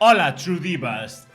Ola, Trudivas.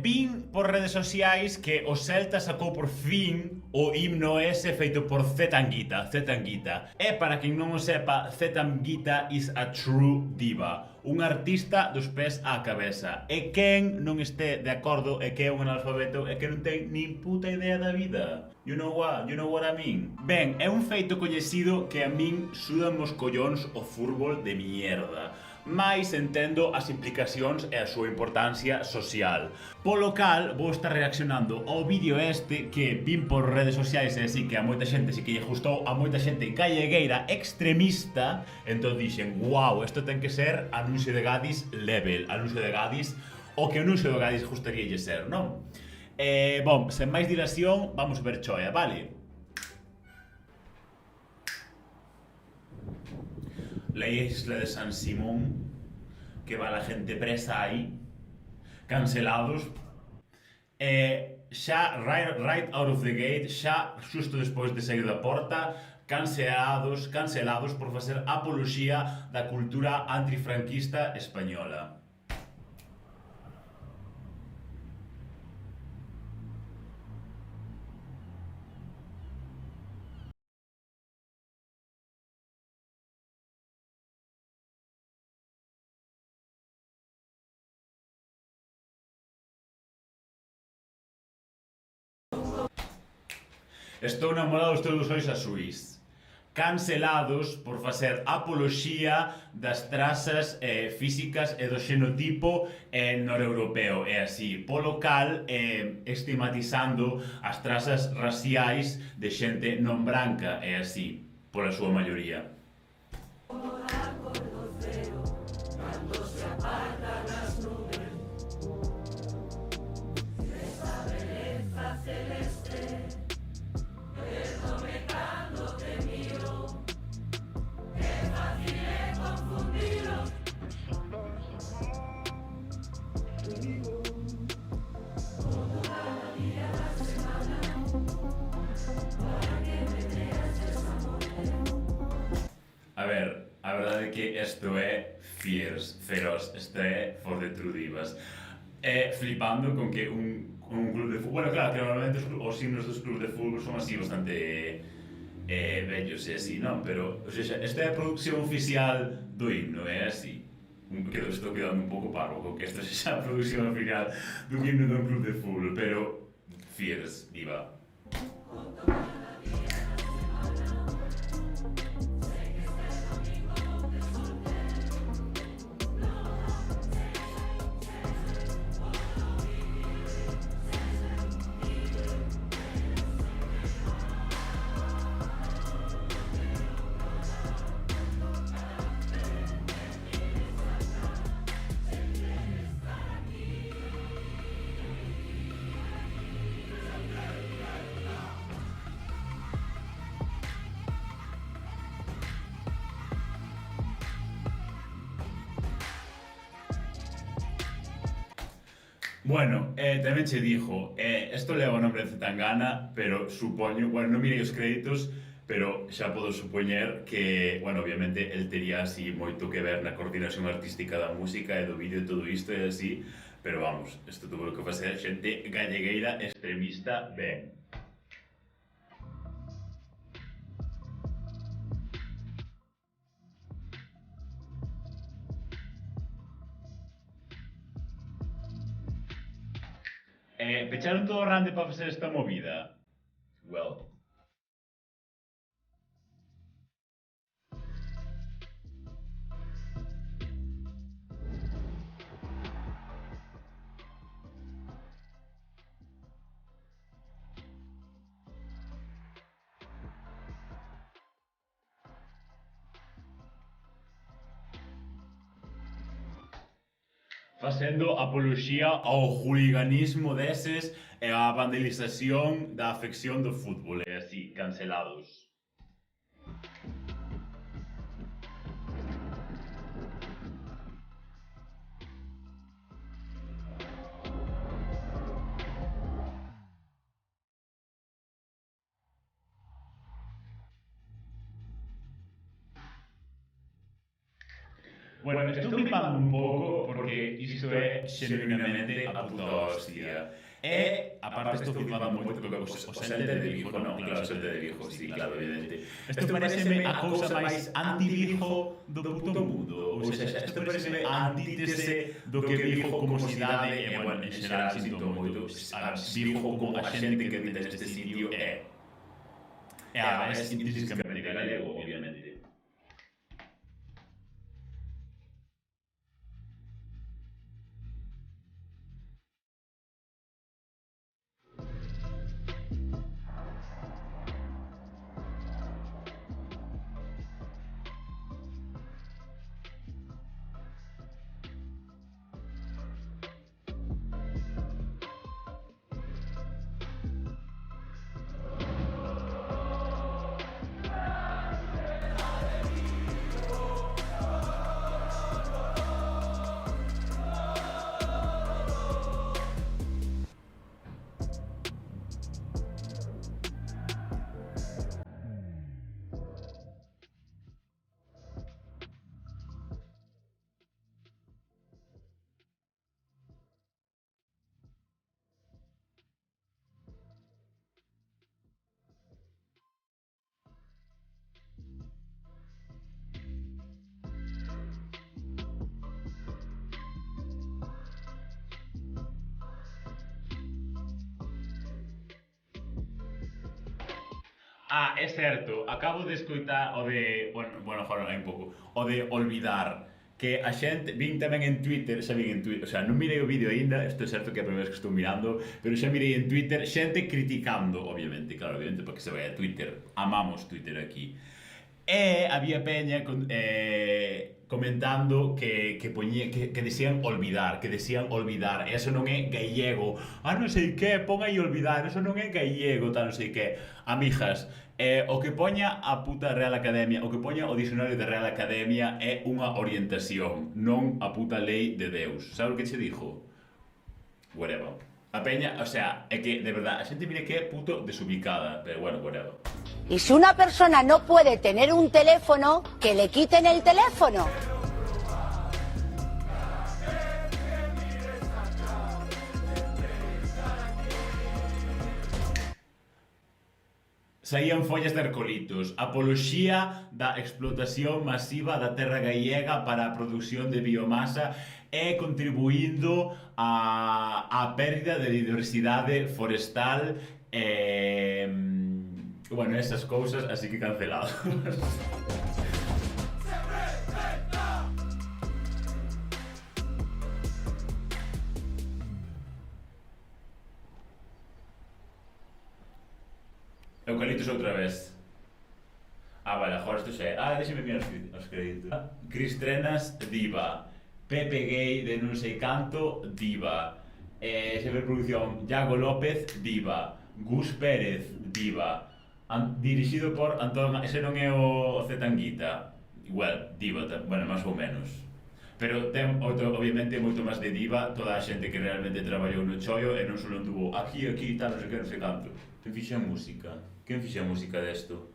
Vin por redes sociais que o Celta sacou por fin o himno ese feito por Zetangita, Zetangita. E para quen non o sepa, Zetangita is a true diva, un artista dos pés á cabeza. E quen non este de acordo e que é un analfabeto e que non ten nin puta idea da vida. You know what I mean? Ben, é un feito coñecido que a min sudan os collóns o fútbol de mierda, mais entendo as implicacións e a súa importancia social. Polo cal, vou estar reaccionando ao vídeo este que vin por redes sociais e así que a moita xente si que lle gustou, a moita xente gallegueira extremista, entón dixen, wow, isto ten que ser anuncio de Gadis level, anuncio de Gadis, o que anuncio de Gadis gustaríalle ser, non? Bon, sen máis dilación, vamos ver choia, vale? La isla de San Simón, que va la gente presa aí, cancelados. Xa, right out of the gate, xa xusto despois de sair da porta, cancelados por facer apoloxía da cultura antifranquista española. Estou namorado dos teus ollos azuis. Cancelados por facer apoloxía das trazas físicas e do xenotipo noreuropeo e así, polo cal estigmatizando as trazas raciais de xente non branca e así, pola súa maioría. A ver, a verdade é que isto é fierce, feroz, isto é for the true divas. Flipando con que un club de fútbol, bueno, claro, que normalmente os himnos dos clubes de fútbol son así bastante bellos e así, non? Pero, o sea, esta é a producción oficial do himno, é así. Estou quedando un pouco parvo con que esta sexa a producción oficial dun himno dun club de fútbol, pero fierce, diva. Bueno, tamén che dixo, isto leva o nombre de Zetangana, pero supoño, bueno, non mirei os créditos, pero xa podo supoñer que, bueno, obviamente, el tería así moito que ver na coordinación artística da música e do vídeo e todo isto e así, pero vamos, isto tuvo que facer xente gallegueira extremista ben. Pecharon todo o Rande para facer esta movida? Well, facendo apoloxía ao juliganismo deses e á vandalización da afección do fútbol e así, cancelados. Bueno, estou flipando un pouco porque isto é xenuinamente a puta hostia. E, aparte, estou flipando moito porque o xente de Vigo, non? Claro, o xente de Vigo, sí, claro, evidente. Isto pareceme a cousa máis anti-Vigo do puto mundo. Ou seja, isto pareceme a antítese do que Vigo como cidade, e, bueno, en xeral, sinto moito, Vigo como a xente que habita neste sitio é intrínsecamente galego, obviamente. É certo, acabo de escoitar o de, bueno, falo un pouco, o de olvidar, que a xente, vin tamén en Twitter, xa vin en Twitter, o sea, non mirei o vídeo aínda, isto é certo que é a primeira vez que estou mirando, pero xa mirei en Twitter, xente criticando, obviamente, claro, obviamente, porque se vai a Twitter, amamos Twitter aquí. E había peña comentando que decían olvidar, e eso non é gallego. Non sei que, pon aí olvidar, eso non é gallego, tal, non sei que. Amijas, o que poña a puta Real Academia, o que poña o dicionario de Real Academia é unha orientación, non a puta lei de Deus. Sabes o que che dixo? Whatever. A peña, o sea, é que, de verdad, a xente mire que é puto desubicada, pero bueno, whatever. Y si una persona no puede tener un teléfono, que le quiten el teléfono. Saían follas de arcolitos, apoloxía da explotación masiva da terra gallega para a produción de biomasa e contribuindo á pérdida de diversidade forestal e... bueno, esas cousas, así que cancelado. Eucaliptos outra vez. Vale, agora isto xa é. Déxeme mirar os créditos. Cris Trenas, diva. Pepe Gay de non sei canto, diva. Xefe Producción, Iago López, diva. Gus Pérez, diva. Dirixido por Antón... Ese non é o Zetanguita. Igual, diva, bueno, máis ou menos. Pero ten, obviamente, moito máis de diva toda a xente que realmente traballou no chollo e non só anduvo aquí, tal, non sei que, non sei canto. Quen fixe a música? Quen fixe a música desto?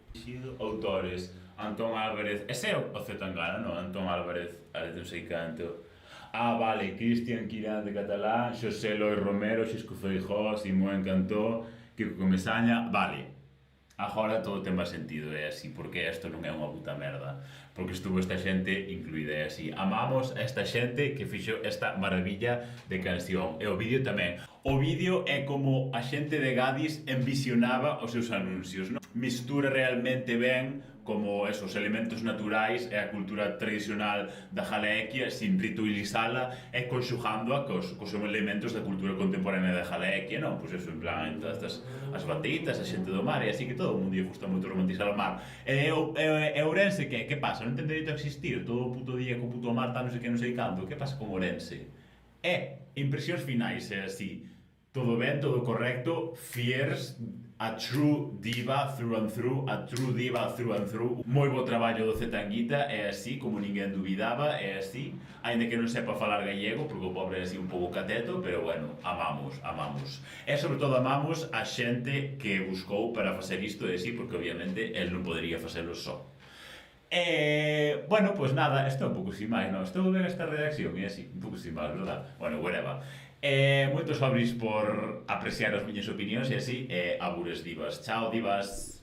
Autores, Antón Álvarez, ese é o Zetangana, non? Antón Álvarez, non sei canto. Vale, Cristian Quirán de Catalá, Xosé Loi Romero, Xisco Feijó, Simón Cantó, Kiko Comesaña, vale. Agora todo ten máis sentido, é así, porque isto non é unha puta merda. Porque estuvo esta xente incluída, é así. Amamos a esta xente que fixo esta maravilla de canción. E o vídeo tamén. O vídeo é como a xente de Gadis envisionaba os seus anuncios, non? Mistura realmente ben como esos elementos naturais e a cultura tradicional da Jalequia sin ritualizala e conxugándoa cos elementos da cultura contemporánea da Jalequia, non? Pois eso, en plan, todas as bateitas, a xente do mar, e así que todo o mundo lle gusta moito romantizar o mar. E Ourense, que pasa? Non ten dereito a existir todo o puto día co puto mar, tal, non sei que, non sei canto. Que pasa con Ourense? Impresións finais, é así. Todo ben, todo correcto, Fierce, a true diva through and through, a true diva through and through. Moi bo traballo do Zetanguita, é así, como ninguén dubidaba, é así. Ainda que non sepa falar gallego, porque o pobre é así un pouco cateto, pero bueno, amamos. E sobre todo amamos a xente que buscou para facer isto, é así, porque obviamente el non podería facelo só. Bueno, pues nada, estou un pouco sin máis, non? Estou ben esta redacción e así, un pouco sin máis, verdad? Bueno, whatever. Moitos fabris por apreciar as miñas opinións e así, abures divas. Chao, divas.